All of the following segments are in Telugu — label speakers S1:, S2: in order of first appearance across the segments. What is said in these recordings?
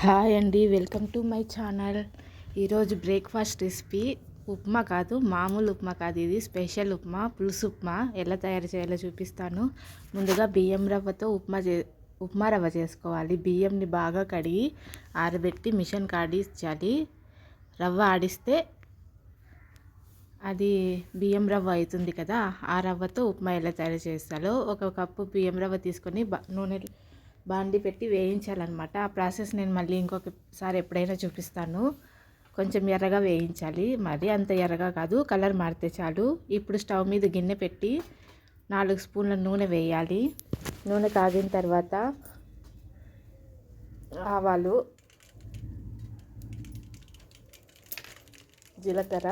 S1: హాయ్ అండి, వెల్కమ్ టు మై ఛానల్. ఈరోజు బ్రేక్ఫాస్ట్ రెసిపీ ఉప్మా కాదు, మామూలు ఉప్మా కాదు, ఇది స్పెషల్ ఉప్మా, పులుసు ఉప్మా. ఎలా తయారు చేయాలో చూపిస్తాను. ముందుగా బియ్యం రవ్వతో ఉప్మా రవ్వ చేసుకోవాలి. బియ్యంని బాగా కడిగి ఆరబెట్టి మిషన్కి ఆడించాలి. రవ్వ ఆడిస్తే అది బియ్యం రవ్వ అవుతుంది కదా. ఆ రవ్వతో ఉప్మా ఎలా తయారు చేస్తాలో, ఒక కప్పు బియ్యం రవ్వ తీసుకొని నూనె బాండి పెట్టి వేయించాలన్నమాట. ఆ ప్రాసెస్ నేను మళ్ళీ ఇంకొకసారి ఎప్పుడైనా చూపిస్తాను. కొంచెం ఎర్రగా వేయించాలి, మరి అంత ఎర్రగా కాదు, కలర్ మారితే చాలు. ఇప్పుడు స్టవ్ మీద గిన్నె పెట్టి 4 స్పూన్ల నూనె వేయాలి. నూనె కాగిన తర్వాత ఆవాలు, జీలకర్ర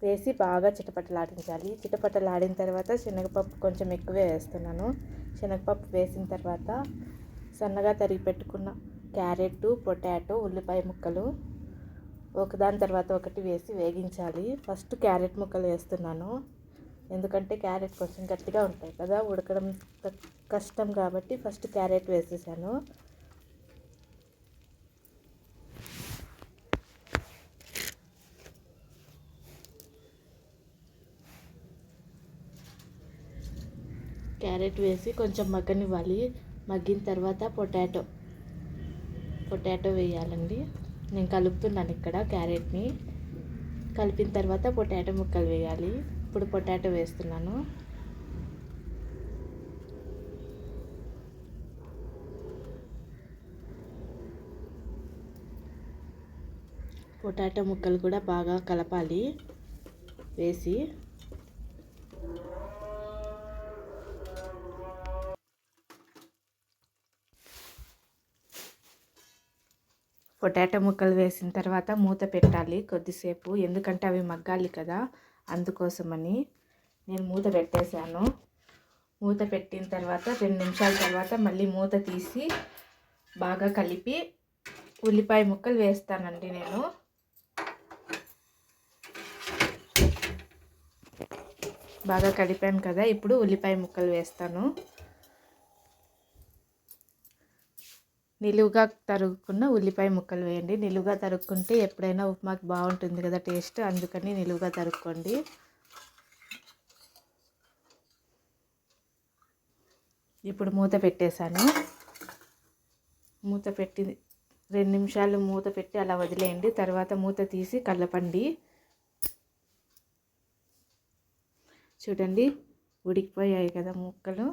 S1: వేసి బాగా చిటపటలాడించాలి. చిటపటలాడిన తర్వాత శనగపప్పు కొంచెం ఎక్కువే వేస్తున్నాను. శనగపప్పు వేసిన తర్వాత సన్నగా తరిగి పెట్టుకున్న క్యారెట్, పొటాటో, ఉల్లిపాయ ముక్కలు ఒకదాని తర్వాత ఒకటి వేసి వేగించాలి. ఫస్ట్ క్యారెట్ ముక్కలు వేస్తున్నాను, ఎందుకంటే క్యారెట్ కొంచెం గట్టిగా ఉంటాయి కదా, ఉడకడం కష్టం కాబట్టి ఫస్ట్ క్యారెట్ వేసేసాను. క్యారెట్ వేసి కొంచెం మగ్గనివ్వాలి. మగ్గిన తర్వాత పొటాటో వేయాలండి. నేను కలుపుతున్నాను ఇక్కడ క్యారెట్ని. కలిపిన తర్వాత పొటాటో ముక్కలు వేయాలి. ఇప్పుడు పొటాటో వేస్తున్నాను. పొటాటో ముక్కలు కూడా బాగా కలపాలి. వేసి పొటాటో ముక్కలు వేసిన తర్వాత మూత పెట్టాలి కొద్దిసేపు, ఎందుకంటే అవి మగ్గాలి కదా, అందుకోసమని నేను మూత పెట్టేశాను. మూత పెట్టిన తర్వాత 2 నిమిషాల తర్వాత మళ్ళీ మూత తీసి బాగా కలిపి ఉల్లిపాయ ముక్కలు వేస్తానండి. నేను బాగా కలిపాను కదా, ఇప్పుడు ఉల్లిపాయ ముక్కలు వేస్తాను. నిలువుగా తరుగుకున్న ఉల్లిపాయ ముక్కలు వేయండి. నిలువుగా తరుక్కుంటే ఎప్పుడైనా ఉప్మాకి బాగుంటుంది కదా టేస్ట్, అందుకని నిలువుగా తరుక్కోండి. ఇప్పుడు మూత పెట్టేశాను. మూత పెట్టి 2 నిమిషాలు మూత పెట్టి అలా వదిలేయండి. తర్వాత మూత తీసి కలపండి. చూడండి, ఉడికిపోయాయి కదా ముక్కలు,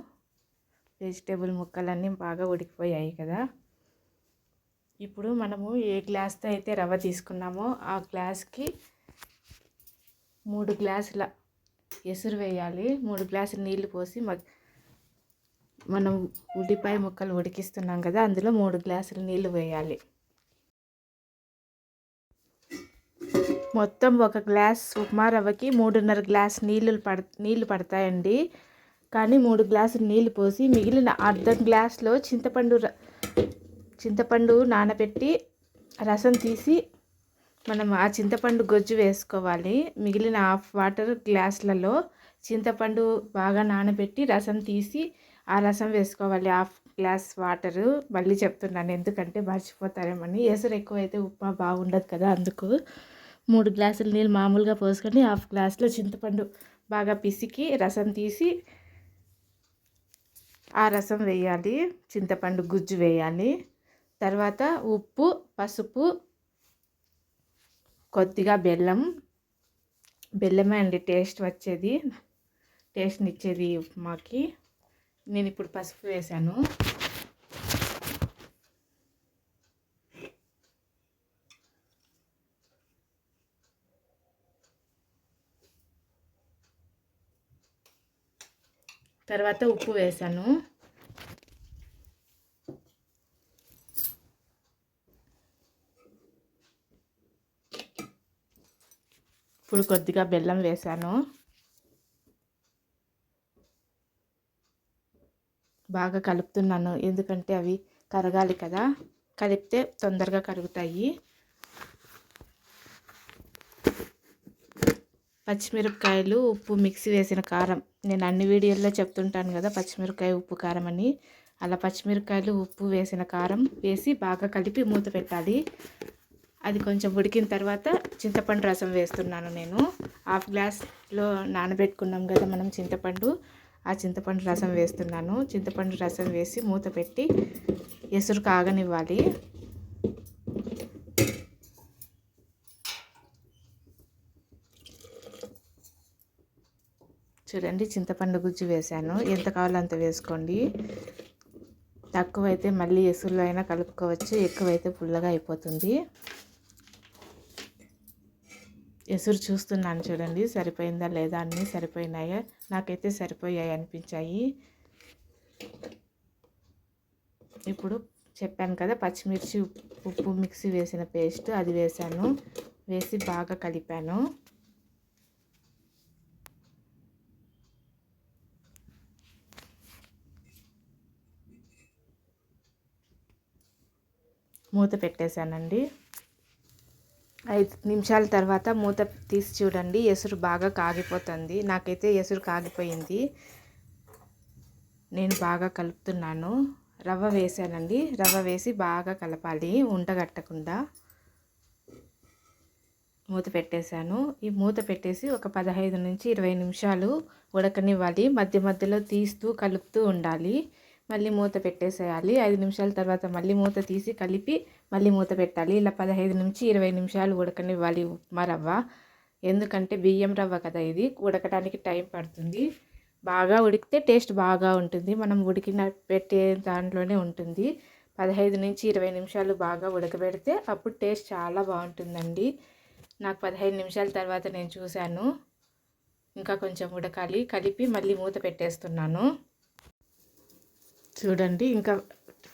S1: వెజిటేబుల్ ముక్కలన్నీ బాగా ఉడికిపోయాయి కదా. ఇప్పుడు మనము ఏ గ్లాస్తో అయితే రవ్వ తీసుకున్నామో ఆ గ్లాస్కి 3 గ్లాసుల ఎసురు వేయాలి. 3 గ్లాసుల నీళ్లు పోసి మనం ఉల్లిపాయ ముక్కలు ఉడికిస్తున్నాం కదా, అందులో 3 గ్లాసుల నీళ్లు వేయాలి. మొత్తం 1 గ్లాస్ ఉప్మా రవ్వకి 3.5 గ్లాస్ నీళ్లు పడతాయండి. కానీ 3 గ్లాసులు నీళ్లు పోసి మిగిలిన అర్ధ గ్లాస్లో చింతపండు నానబెట్టి రసం తీసి మనం ఆ చింతపండు గొజ్జు వేసుకోవాలి. మిగిలిన హాఫ్ వాటర్ గ్లాసులలో చింతపండు బాగా నానబెట్టి రసం తీసి ఆ రసం వేసుకోవాలి. Half glass water. మళ్ళీ చెప్తున్నాను ఎందుకంటే మర్చిపోతారేమని. ఎసరు ఎక్కువైతే ఉప్మా బాగుండదు కదా, అందుకు 3 గ్లాసుల నీళ్ళు మామూలుగా పోసుకొని హాఫ్ గ్లాస్లో చింతపండు బాగా పిసికి రసం తీసి ఆ రసం వేయాలి. చింతపండు గుజ్జు వేయాలి. తర్వాత ఉప్పు, పసుపు, కొద్దిగా బెల్లమే అండి టేస్ట్ని ఇచ్చేది ఉప్మాకి. నేను ఇప్పుడు పసుపు వేసాను. తర్వాత ఉప్పు వేసాను. ఇప్పుడు కొద్దిగా బెల్లం వేసాను. బాగా కలుపుతున్నాను, ఎందుకంటే అవి కరగాలి కదా, కలిపితే తొందరగా కరుగుతాయి. పచ్చిమిరపకాయలు, ఉప్పు, మిక్సీ వేసిన కారం. నేను అన్ని వీడియోల్లో చెప్తుంటాను కదా పచ్చిమిరపకాయ, ఉప్పు, కారం అని. అలా పచ్చిమిరపకాయలు, ఉప్పు, వేసిన కారం వేసి బాగా కలిపి మూత పెట్టాలి. అది కొంచెం ఉడికిన తర్వాత చింతపండు రసం వేస్తున్నాను నేను. 1/2 గ్లాస్లో నానబెట్టుకున్నాం కదా మనం చింతపండు, ఆ చింతపండు రసం వేస్తున్నాను. చింతపండు రసం వేసి మూత పెట్టి ఎసురు కాగనివ్వాలి. చూడండి, చింతపండు గుజ్జు వేసాను. ఎంత కావాలో అంత వేసుకోండి. తక్కువైతే మళ్ళీ ఎసురులో అయినా కలుపుకోవచ్చు, ఎక్కువైతే పుల్లగా అయిపోతుంది. ఎసురు చూస్తున్నాను చూడండి, సరిపోయిందా లేదా, అన్నీ సరిపోయినాయా? నాకైతే సరిపోయాయి అనిపించాయి. ఇప్పుడు చెప్పాను కదా, పచ్చిమిర్చి, ఉప్పు మిక్సీ వేసిన పేస్ట్ అది వేసాను. వేసి బాగా కలిపాను. మూత పెట్టేశానండి. 5 నిమిషాల తర్వాత మూత తీసి చూడండి, ఎసురు బాగా కాగిపోతుంది. నాకైతే ఎసురు కాగిపోయింది. నేను బాగా కలుపుతున్నాను. రవ్వ వేసానండి. రవ్వ వేసి బాగా కలపాలి, ఉండగట్టకుండా. మూత పెట్టేశాను. ఈ మూత పెట్టేసి ఒక 15 నుంచి 20 నిమిషాలు ఉడకనివ్వాలి. మధ్య మధ్యలో తీస్తూ కలుపుతూ ఉండాలి. మళ్ళీ మూత పెట్టేసేయాలి. 5 నిమిషాల తర్వాత మళ్ళీ మూత తీసి కలిపి మళ్ళీ మూత పెట్టాలి. ఇలా 15 నుంచి 20 నిమిషాలు ఉడకనివ్వాలి ఉప్మా రవ్వ. ఎందుకంటే బియ్యం రవ్వ కదా, ఇది ఉడకడానికి టైం పడుతుంది. బాగా ఉడికితే టేస్ట్ బాగా ఉంటుంది. మనం ఉడికిన పెట్టే దాంట్లోనే ఉంటుంది. 15 నుంచి 20 నిమిషాలు బాగా ఉడకబెడితే అప్పుడు టేస్ట్ చాలా బాగుంటుందండి. నాకు 15 నిమిషాల తర్వాత నేను చూశాను, ఇంకా కొంచెం ఉడకాలి. కలిపి మళ్ళీ మూత పెట్టేస్తున్నాను. చూడండి, ఇంకా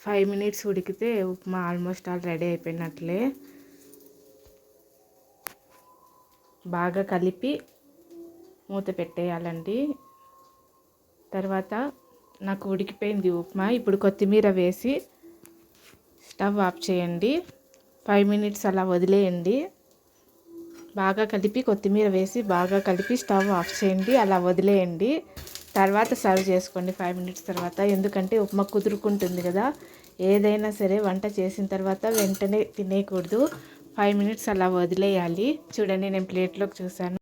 S1: 5 మినిట్స్ ఉడికితే ఉప్మా ఆల్మోస్ట్ ఆల్ రెడీ అయిపోయినట్లే. బాగా కలిపి మూత పెట్టేయాలండి. తర్వాత నాకు ఉడికిపోయింది ఉప్మా. ఇప్పుడు కొత్తిమీర వేసి స్టవ్ ఆఫ్ చేయండి. 5 మినిట్స్ అలా వదిలేయండి. బాగా కలిపి కొత్తిమీర వేసి బాగా కలిపి స్టవ్ ఆఫ్ చేయండి. అలా వదిలేయండి. తర్వాత సర్వ్ చేసుకోండి 5 మినిట్స్ తర్వాత. ఎందుకంటే ఉప్మా కుదురుకుంటుంది కదా. ఏదైనా సరే వంట చేసిన తర్వాత వెంటనే తినేయకూడదు. 5 మినిట్స్ అలా వదిలేయాలి. చూడండి, నేను ప్లేట్లోకి చూసాను.